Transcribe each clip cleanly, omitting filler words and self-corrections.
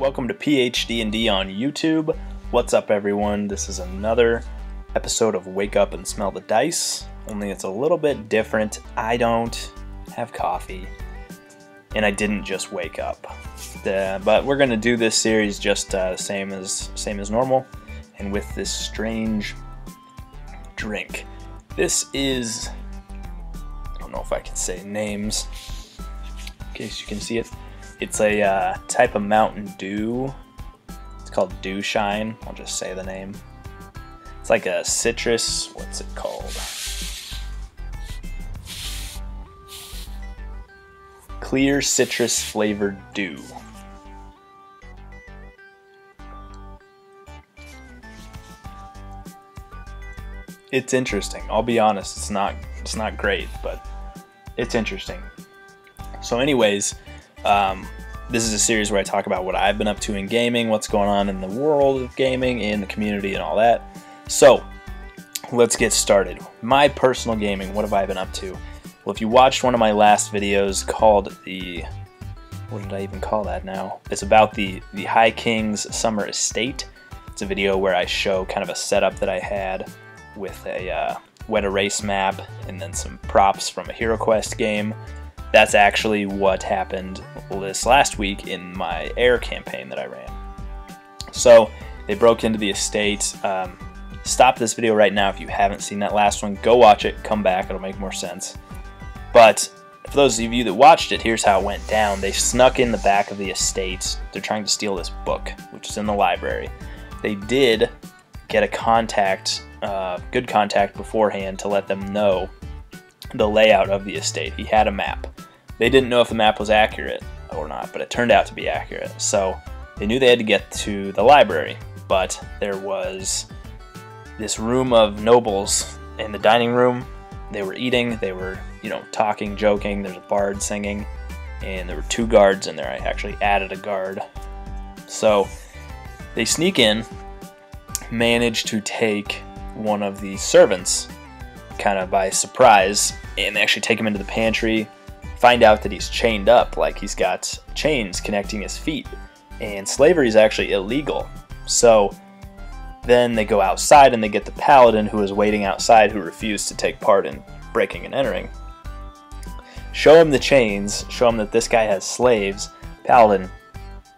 Welcome to PhDnD on YouTube. What's up, everyone? This is another episode of Wake Up and Smell the Dice, only it's a little bit different. I don't have coffee, and I didn't just wake up. But we're going to do this series just same as normal, and with this strange drink. This is, I don't know if I can say names, in case you can see it. It's a type of Mountain Dew. It's called Dew Shine. I'll just say the name. It's like a citrus, what's it called? Clear citrus flavored dew. It's interesting. I'll be honest, it's not great, but it's interesting. So anyways, this is a series where I talk about what I've been up to in gaming, what's going on in the world of gaming, in the community, and all that. So, let's get started. My personal gaming, what have I been up to? Well, if you watched one of my last videos called the, what did I even call that now? It's about the High King's Summer Estate. It's a video where I show kind of a setup that I had with a wet erase map and then some props from a HeroQuest game. That's actually what happened this last week in my air campaign that I ran. So they broke into the estate. Stop this video right now if you haven't seen that last one. Go watch it, come back, it'll make more sense. But for those of you that watched it, here's how it went down. They snuck in the back of the estate. They're trying to steal this book, which is in the library. They did get a contact, good contact beforehand to let them know the layout of the estate. He had a map. They didn't know if the map was accurate or not, but it turned out to be accurate. So they knew they had to get to the library, but there was this room of nobles in the dining room. They were eating, they were, talking, joking. There's a bard singing, and there were 2 guards in there. I actually added a guard. So they sneak in, manage to take one of the servants kind of by surprise, and they actually take him into the pantry, find out that he's chained up, like he's got chains connecting his feet, and slavery is actually illegal. So then they go outside and they get the paladin who is waiting outside, who refused to take part in breaking and entering. Show him the chains, show him that this guy has slaves. Paladin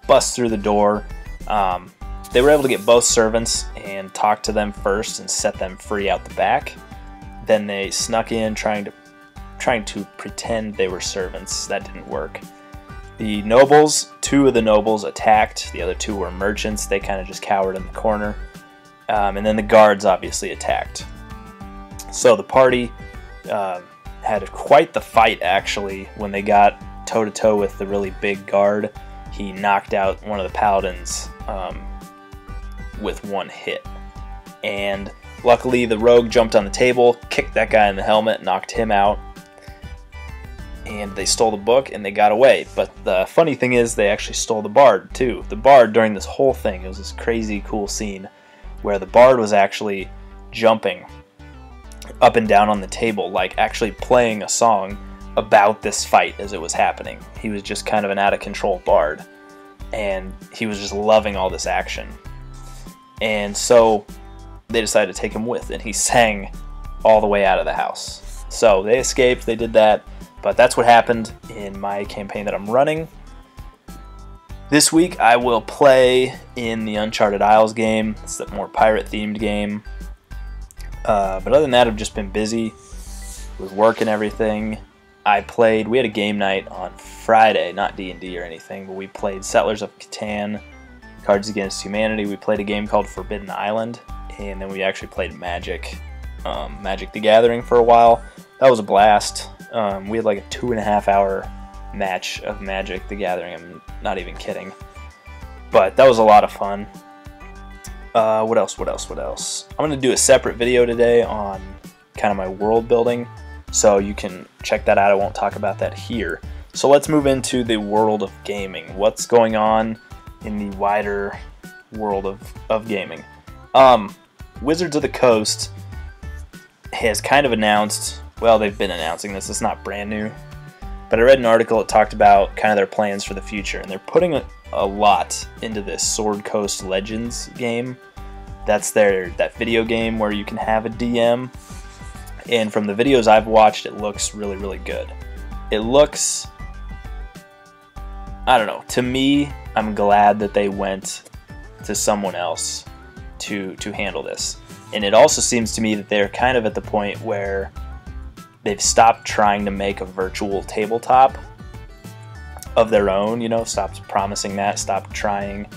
busts through the door. They were able to get both servants and talk to them first and set them free out the back. Then they snuck in trying to pretend they were servants. That didn't work. The nobles, 2 of the nobles attacked. The other 2 were merchants. They kind of just cowered in the corner. And then the guards obviously attacked. So the party had quite the fight, actually. When they got toe-to-toe with the really big guard, he knocked out one of the paladins with 1 hit. And luckily the rogue jumped on the table, kicked that guy in the helmet, knocked him out, and they stole the book and they got away. But the funny thing is they actually stole the bard too. The bard, during this whole thing, it was this crazy cool scene where the bard was actually jumping up and down on the table, like actually playing a song about this fight as it was happening. He was just kind of an out of control bard, and he was just loving all this action. And so they decided to take him with, and he sang all the way out of the house. So they escaped, they did that. But that's what happened in my campaign that I'm running. This week I will play in the Uncharted Isles game. It's the more pirate-themed game. But other than that, I've just been busy with work and everything. We had a game night on Friday, not D&D or anything, but we played Settlers of Catan, Cards Against Humanity. We played a game called Forbidden Island, and then we actually played Magic the Gathering for a while. That was a blast. We had like a 2.5 hour match of Magic the Gathering. I'm not even kidding. But that was a lot of fun. What else? I'm going to do a separate video today on kind of my world building, so you can check that out. I won't talk about that here. So let's move into the world of gaming. What's going on in the wider world of gaming? Wizards of the Coast has kind of announced, well, they've been announcing this, it's not brand new, but I read an article that talked about kind of their plans for the future, and they're putting a lot into this Sword Coast Legends game. That's that video game where you can have a DM, and from the videos I've watched, it looks really, really good. It looks, I don't know, to me, I'm glad that they went to someone else to handle this. And it also seems to me that they're kind of at the point where they've stopped trying to make a virtual tabletop of their own, you know, stopped promising that, stopped trying,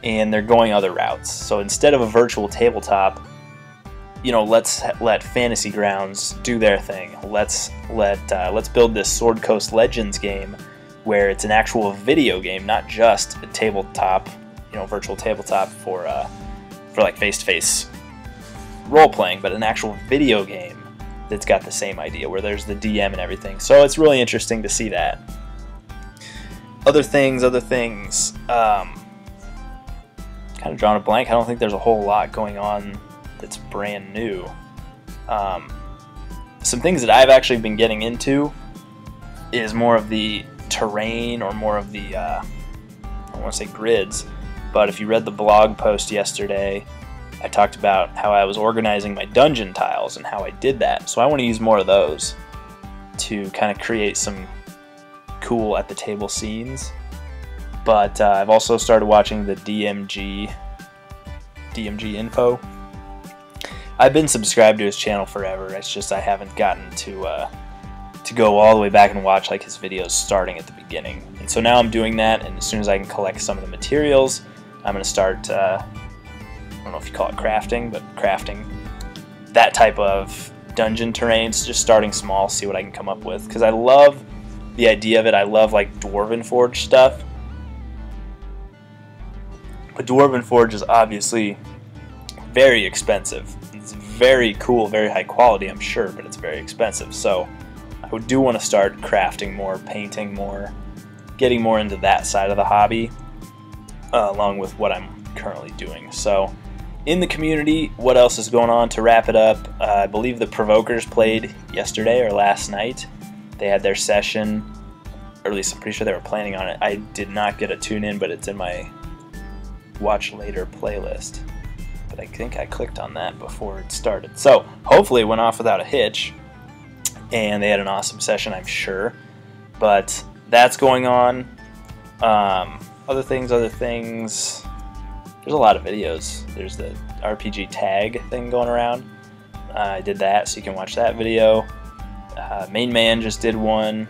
and they're going other routes. So instead of a virtual tabletop, you know, let's let Fantasy Grounds do their thing. Let's build this Sword Coast Legends game where it's an actual video game, not just a tabletop, you know, virtual tabletop for like face-to-face role-playing, but an actual video game that's got the same idea where there's the DM and everything. So it's really interesting to see that. Other things, kind of drawing a blank. I don't think there's a whole lot going on that's brand new. Some things that I've actually been getting into is more of the terrain, or more of the, I don't want to say grids, but if you read the blog post yesterday, I talked about how I was organizing my dungeon tiles and how I did that. So I want to use more of those to kind of create some cool at the table scenes. But I've also started watching the DMG info. I've been subscribed to his channel forever. It's just I haven't gotten to go all the way back and watch like his videos starting at the beginning. And so now I'm doing that, and as soon as I can collect some of the materials, I'm going to start, I don't know if you call it crafting, but crafting that type of dungeon terrains, just starting small, see what I can come up with. Because I love the idea of it. I love like Dwarven Forge stuff. But Dwarven Forge is obviously very expensive. It's very cool, very high quality, I'm sure, but it's very expensive. So I do want to start crafting more, painting more, getting more into that side of the hobby, along with what I'm currently doing. So in the community, what else is going on to wrap it up? I believe the Provokers played yesterday or last night. They had their session, or at least I'm pretty sure they were planning on it. I did not get a tune in, but it's in my watch later playlist. But I think I clicked on that before it started. So hopefully it went off without a hitch, and they had an awesome session, I'm sure. But that's going on. Other things. There's a lot of videos. There's the RPG tag thing going around. I did that, so you can watch that video. Main Man just did one.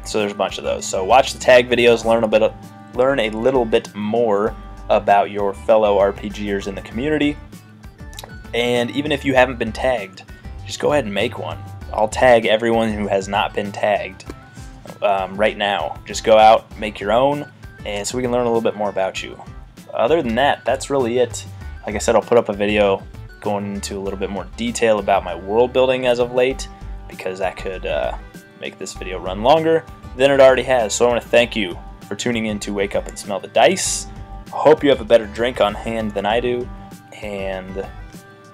So there's a bunch of those. So watch the tag videos, learn a little bit more about your fellow RPGers in the community. And even if you haven't been tagged, just go ahead and make one. I'll tag everyone who has not been tagged right now. Just go out, make your own, and so we can learn a little bit more about you. Other than that, that's really it. Like I said, I'll put up a video going into a little bit more detail about my world building as of late, because that could make this video run longer than it already has. So I want to thank you for tuning in to Wake Up and Smell the Dice. I hope you have a better drink on hand than I do, and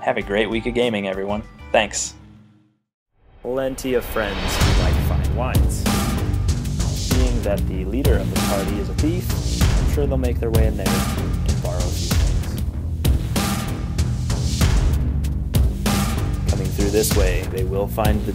have a great week of gaming, everyone. Thanks. Plenty of friends who like fine wines. Being that the leader of the party is a thief, I'm sure they'll make their way in there and borrow a few things. Coming through this way, they will find the